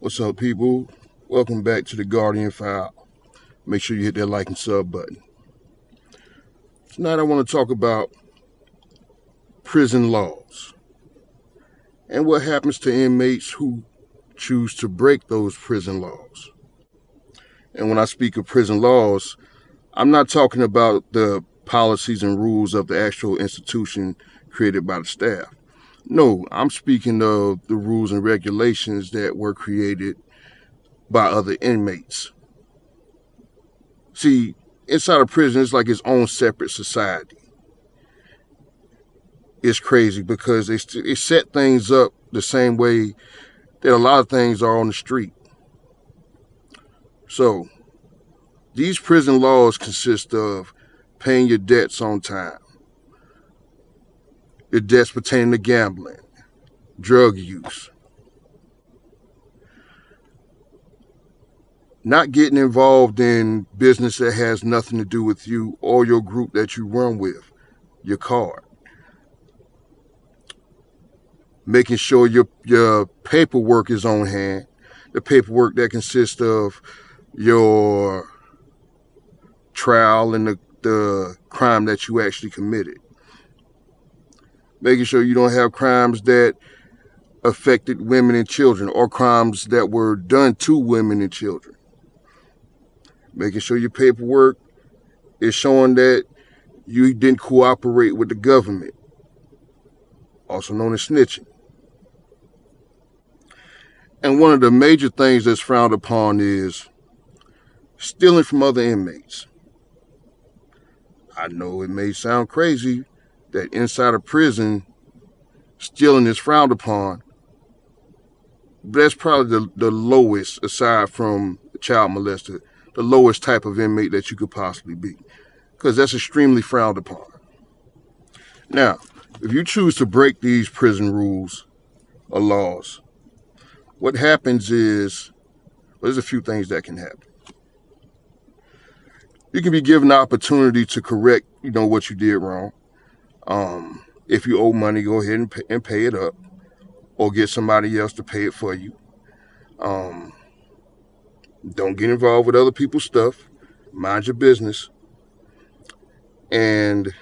What's up, people? Welcome back to the Guardian File. Make sure you hit that like and sub button. Tonight I want to talk about prison laws and what happens to inmates who choose to break those prison laws. And when I speak of prison laws, I'm not talking about the policies and rules of the actual institution created by the staff. No, I'm speaking of the rules and regulations that were created by other inmates. See, inside a prison, it's like its own separate society. It's crazy because they set things up the same way that a lot of things are on the street. So, these prison laws consist of paying your debts on time, your debts pertaining to gambling, drug use, not getting involved in business that has nothing to do with you or your group that you run with, your card, making sure your paperwork is on hand, the paperwork that consists of your trial and the crime that you actually committed, making sure you don't have crimes that affected women and children or crimes that were done to women and children, making sure your paperwork is showing that you didn't cooperate with the government, also known as snitching. And one of the major things that's frowned upon is stealing from other inmates. I know it may sound crazy that inside a prison, stealing is frowned upon, but that's probably the lowest, aside from a child molester, the lowest type of inmate that you could possibly be, because that's extremely frowned upon. Now, if you choose to break these prison rules or laws, what happens is, well, there's a few things that can happen. You can be given the opportunity to correct, what you did wrong. If you owe money, go ahead and pay it up, or get somebody else to pay it for you. Don't get involved with other people's stuff. Mind your business. And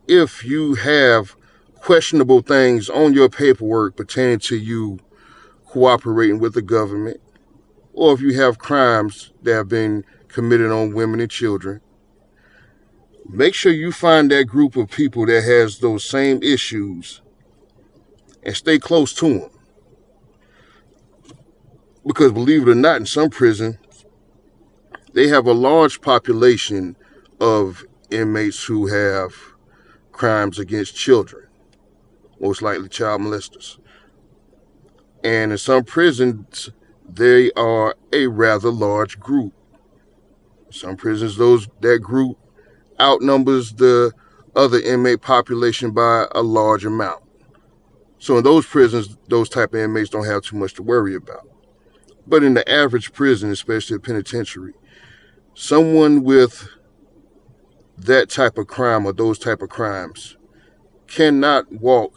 if you have questionable things on your paperwork pertaining to you cooperating with the government, or if you have crimes that have been committed on women and children, make sure you find that group of people that has those same issues and stay close to them. Because believe it or not, in some prisons, they have a large population of inmates who have crimes against children, most likely child molesters. And in some prisons, they are a rather large group. Some prisons, that group outnumbers the other inmate population by a large amount. So in those prisons, those type of inmates don't have too much to worry about. But in the average prison, especially a penitentiary, someone with that type of crime or those type of crimes cannot walk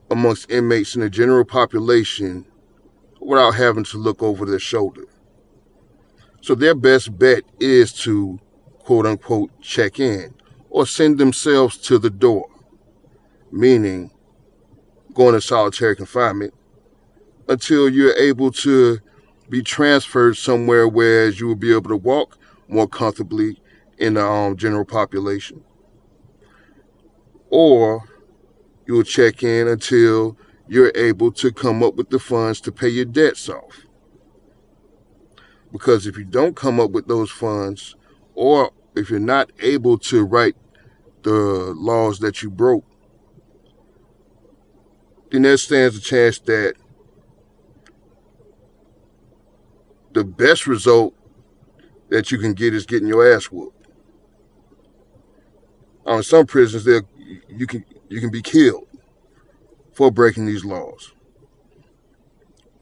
amongst inmates in the general population without having to look over their shoulder. So their best bet is to, quote unquote, check in or send themselves to the door, meaning going to solitary confinement until you're able to be transferred somewhere where you will be able to walk more comfortably in the general population. Or you'll check in until you're able to come up with the funds to pay your debts off. Because if you don't come up with those funds, or if you're not able to write the laws that you broke, then there stands a chance that the best result that you can get is getting your ass whooped. In some prisons, you can be killed for breaking these laws.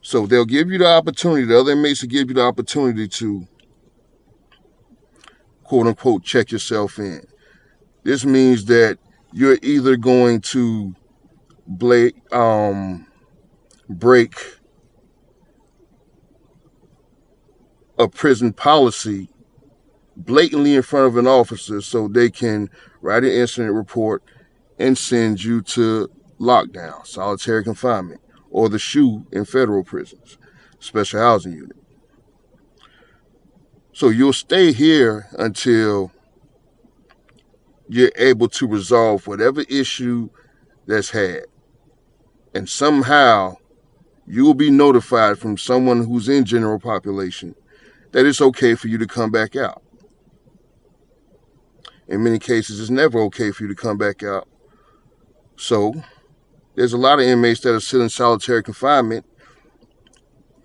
So they'll give you the opportunity, the other inmates will give you the opportunity to, quote unquote, check yourself in. This means that you're either going to break a prison policy blatantly in front of an officer so they can write an incident report and send you to lockdown, solitary confinement, or the SHU in federal prisons, special housing unit. So you'll stay here until you're able to resolve whatever issue that's had. And somehow you will be notified from someone who's in general population that it's okay for you to come back out. In many cases, it's never okay for you to come back out. So there's a lot of inmates that are still in solitary confinement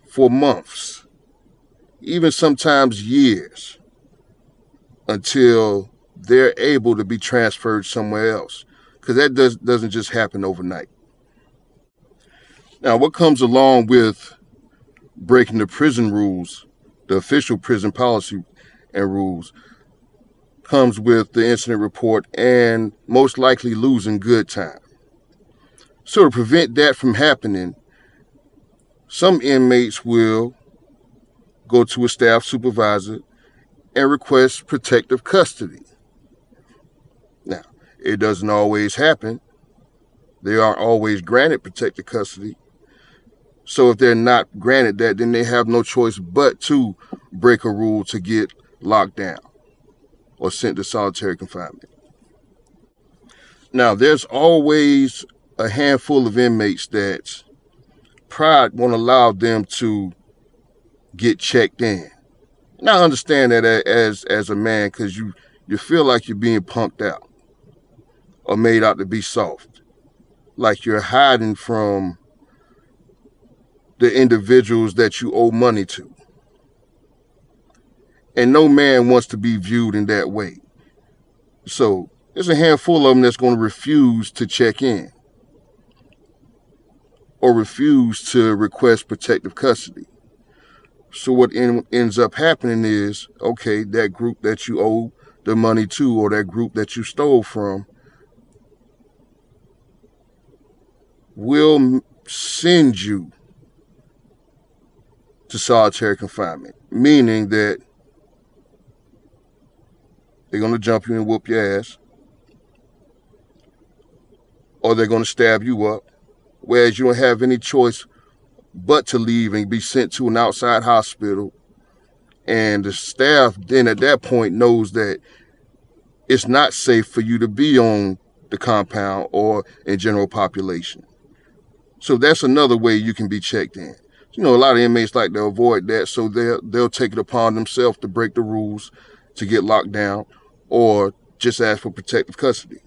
for months, even sometimes years, until they're able to be transferred somewhere else, because that doesn't just happen overnight. Now, what comes along with breaking the prison rules, the official prison policy and rules, comes with the incident report and most likely losing good time. So to prevent that from happening, some inmates will go to a staff supervisor and request protective custody. Now, it doesn't always happen. They aren't always granted protective custody. So if they're not granted that, then they have no choice but to break a rule to get locked down or sent to solitary confinement. Now, there's always a handful of inmates that pride won't allow them to get checked in. Now, I understand that as a man, because you feel like you're being punked out or made out to be soft, like you're hiding from the individuals that you owe money to. And no man wants to be viewed in that way. So there's a handful of them that's going to refuse to check in or refuse to request protective custody. So what ends up happening is, okay, that group that you owe the money to or that group that you stole from will send you to solitary confinement, meaning that they're going to jump you and whoop your ass, or they're going to stab you up, whereas you don't have any choice but to leave and be sent to an outside hospital. And the staff then at that point knows that it's not safe for you to be on the compound or in general population. So that's another way you can be checked in. You know, a lot of inmates like to avoid that, so they'll take it upon themselves to break the rules to get locked down or just ask for protective custody.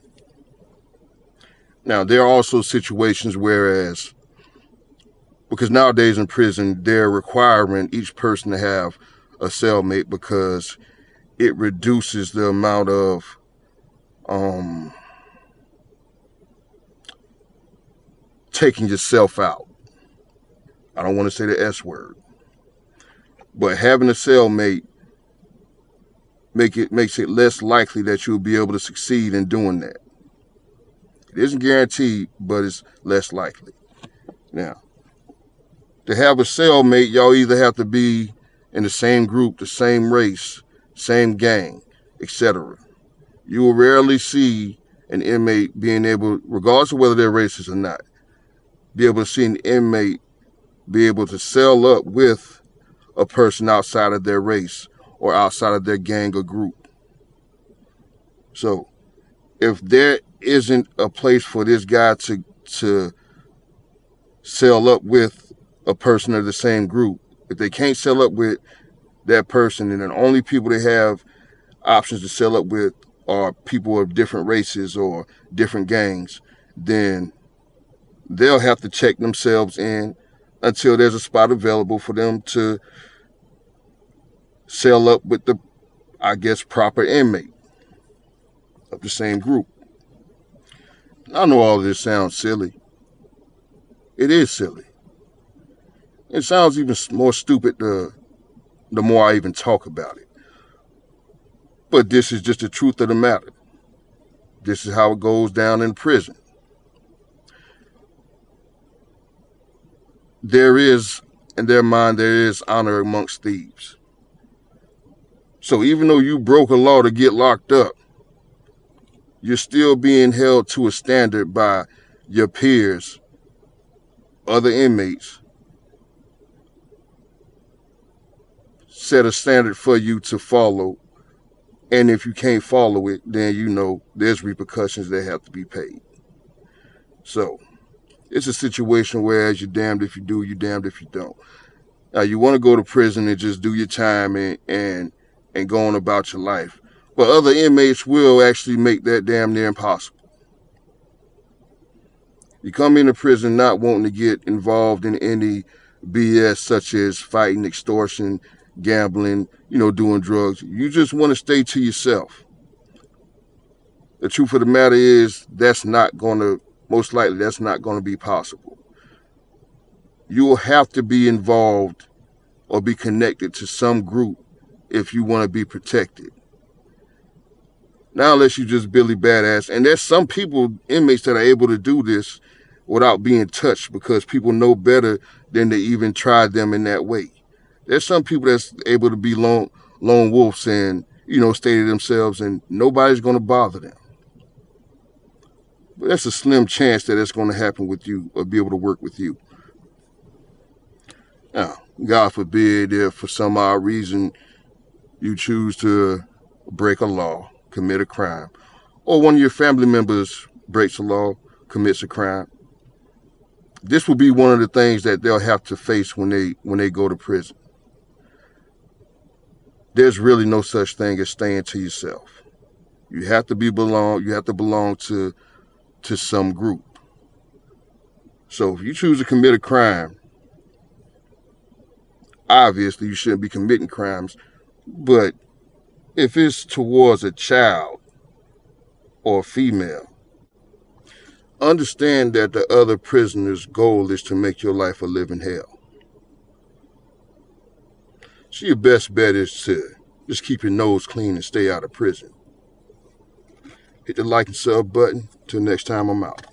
Now, there are also situations whereas, because nowadays in prison, they're requiring each person to have a cellmate because it reduces the amount of taking yourself out. I don't want to say the S word, but having a cellmate makes it less likely that you'll be able to succeed in doing that. It isn't guaranteed, but it's less likely. Now, to have a cellmate, y'all either have to be in the same group, the same race, same gang, etc. You will rarely see an inmate being able, regardless of whether they're racist or not, be able to see an inmate be able to cell up with a person outside of their race or outside of their gang or group. So if there isn't a place for this guy to cell up with a person of the same group, if they can't cell up with that person and the only people they have options to cell up with are people of different races or different gangs, then they'll have to check themselves in until there's a spot available for them to cell up with the, I guess, proper inmate of the same group. I know all of this sounds silly. It is silly. It sounds even more stupid the more I even talk about it. But this is just the truth of the matter. This is how it goes down in prison. there is, in their mind, there is honor amongst thieves. So even though you broke a law to get locked up, you're still being held to a standard by your peers, other inmates, set a standard for you to follow. And if you can't follow it, then you know there's repercussions that have to be paid. So it's a situation where you're damned if you do, you're damned if you don't. You want to go to prison and just do your time and go on about your life. But other inmates will actually make that damn near impossible. You come into prison not wanting to get involved in any BS such as fighting, extortion, gambling, doing drugs. You just want to stay to yourself. The truth of the matter is most likely that's not going to be possible. You will have to be involved or be connected to some group if you want to be protected. Now, unless you just Billy Badass, and there's some inmates that are able to do this without being touched because people know better than to even try them in that way. There's some people that's able to be lone wolves and, stay to themselves and nobody's going to bother them. But that's a slim chance that it's going to happen with you or be able to work with you. Now, God forbid if for some odd reason you choose to break a law, commit a crime, or one of your family members breaks a law, commits a crime. This will be one of the things that they'll have to face when they go to prison. There's really no such thing as staying to yourself. You have to belong to some group. So if you choose to commit a crime, obviously you shouldn't be committing crimes, but if it's towards a child or a female, understand that the other prisoner's goal is to make your life a living hell. So your best bet is to just keep your nose clean and stay out of prison. Hit the like and sub button. Till next time, I'm out.